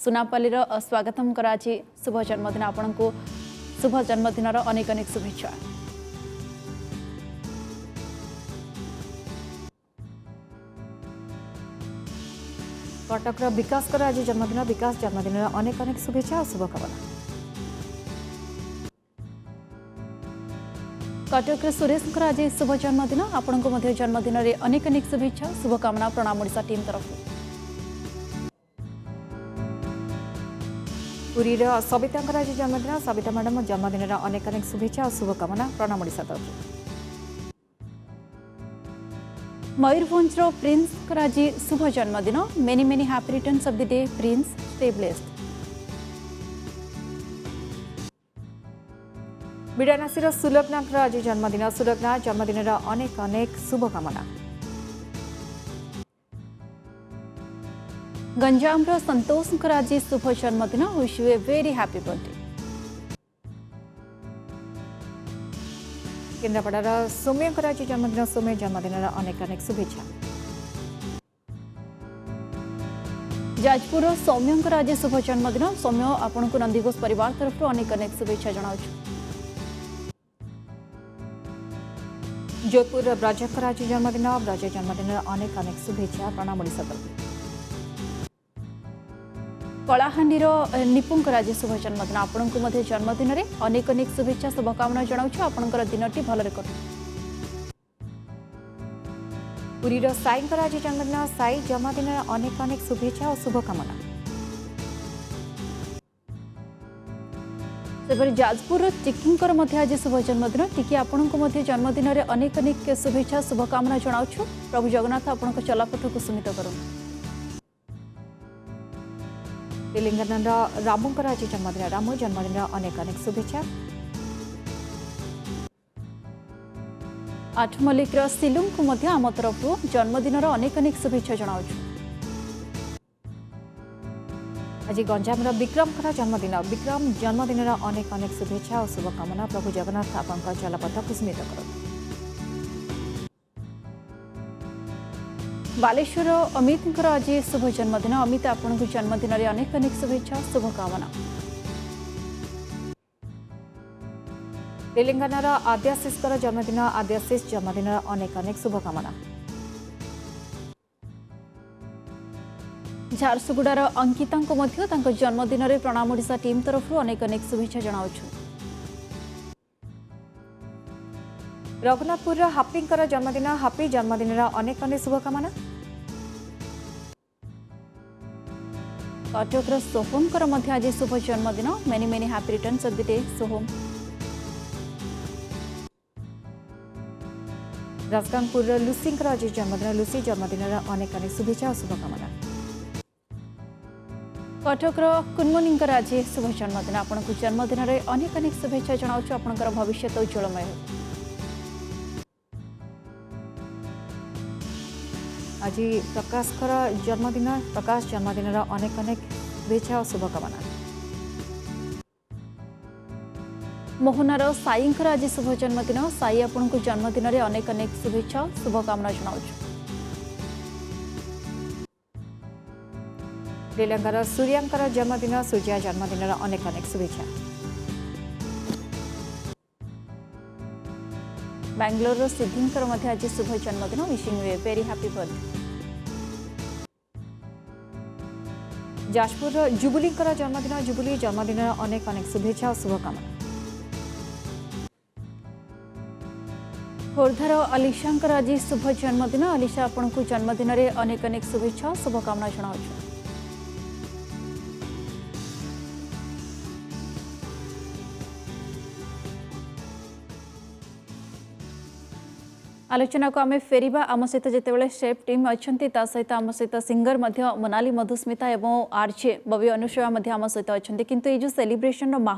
सुनापल्ली स्वागतम कराची शुभ जन्मदिन आपण को शुभ जन्मदिन अनेक अनेक शुभेच्छा। कटक विकास आज जन्मदिन विकास जन्मदिन अनेक अनेक शुभेच्छा और शुभकामना। कटक सुरेश आज शुभ जन्मदिन आपण को जन्मदिन में अनेक अनेक शुभेच्छा शुभकामना प्रणाम ओडिशा टीम तरफ। पुरी सविता आज जन्मदिन सविता मैडम जन्मदिन में अनेक अनेक शुभेच्छा और शुभकामना प्रणाम ओडिशा तरफ। मयूरभंज प्रिंस आज शुभ जन्मदिन many many happy returns of the day Prince stay blessed. Bidanasi Sulagna आज जन्मदिन सुलग्ना जन्मदिन में अनेक अनेक शुभकामना। गंजाम संतोष आज शुभ जन्मदिन wish you a very happy birthday. केन्द्रापड़ार सौम्य आज जन्मदिन सौम्य जन्मदिन में अनेक अनेक शुभेच्छा। जाजपुर सौम्य आज शुभ जन्मदिन सौम्य आपण को नंदीघोष परिवार तरफ अनेक अनेक शुभेच्छा जनाऊँ। जोधपुर ब्रजकर आज जन्मदिन ब्रज जन्मदिन में अनेक अनेक शुभेच्छा प्रणाम ओडिशा तरफ। कलाहांडी निपुंकर आज शुभ जन्मदिन आपण को जन्मदिन में अनेक अनेक शुभेच्छा शुभकामना जनाऊँ आपंकर दिनटी भलरे कटू। पुरी साई आज जन्मदिन साई जन्मदिन में अनेक अनेक शुभेच्छा और शुभकामना। सेपरि जाजपुर टिकींकर आज शुभ जन्मदिन टिकी आपण को जन्मदिन में अनेक अनेक शुभेच्छा शुभकामना जनाऊँ। प्रभु जगन्नाथ आपण चलापथ को सुमित करूँ। तेलंगाना रामूकर आज जन्मदिन रामू जन्मदिन में अनेक अनेक शुभेच्छा। आठमल्लिक सिलुंग को आम तरफ जन्मदिन अनेक अनेक शुभेच्छा जनाऊँ। आज गंजाम विक्रम जन्मदिन विक्रम जन्मदिन में अनेक अनेक शुभेच्छा और शुभकामना। प्रभु जगन्नाथ आपंका चलपथ कुस्मित करूँ। बालेश्वर अमित आज शुभ जन्मदिन अमित आपण को जन्मदिन में अनेक अनेक शुभेच्छा शुभकामना। तेलंगाना आद्याशीष जन्मदिन आद्याशीष जन्मदिन में अनेक अनेक शुभकामना। झारसुगुड़ार अंकिता को जन्मदिन में प्रणाम ओडिशा टीम तरफ अनेक अनेक शुभेच्छा जनाऊँ। रघुनाथपुर हापींकर जन्मदिन हापी जन्मदिन में अनेक अनेक शुभकामना। कटक सोहमकर आज शुभ जन्मदिन many many happy returns of the day Soham. Rajgangpur लुसींकर आज जन्मदिन लुसी जन्मदिन में अनेक अनेक शुभेच्छा और शुभकामना। कटक कुनमुनीकर आज शुभ जन्मदिन आपण को जन्मदिन में अनेक अनेक शुभेच्छा जनाऊँ आपंकर भविष्य उज्ज्वलमय हो। आज प्रकाशकर जन्मदिन प्रकाश जन्मदिन में अनेक अनेक शुभेच्छा और शुभकामना। मोहनार साईंकर आज शुभ जन्मदिन साई आपण को जन्मदिन में अनेक अनेक शुभेच्छा शुभकामना जनाऊँ। तेलंगाना सूर्यांकर जन्मदिन सूर्या जन्मदिन में अनेक अनेक शुभेच्छा। बेंगलोर सिद्धिंकर आज शुभ जन्मदिन wishing you a very happy birthday. Jajpur जुबुलींकर जन्मदिन जुबुली जन्मदिन में अनेक अनेक शुभेच्छा और शुभकामना। खोर्धार अलीशांकर आज शुभ जन्मदिन अलीशा आपण को जन्मदिन में अनेक अनेक शुभेच्छा शुभकामना जनाऊँ। आलोचना को आम फेरिबा आम सहित जितेबाला शेफ टीम अच्छा सहित आम सहित सिंगर मोनाली मधुस्मिता और आरजे बबी अनुसया आम सहित अच्छा किंतु ये जो सेलिब्रेशन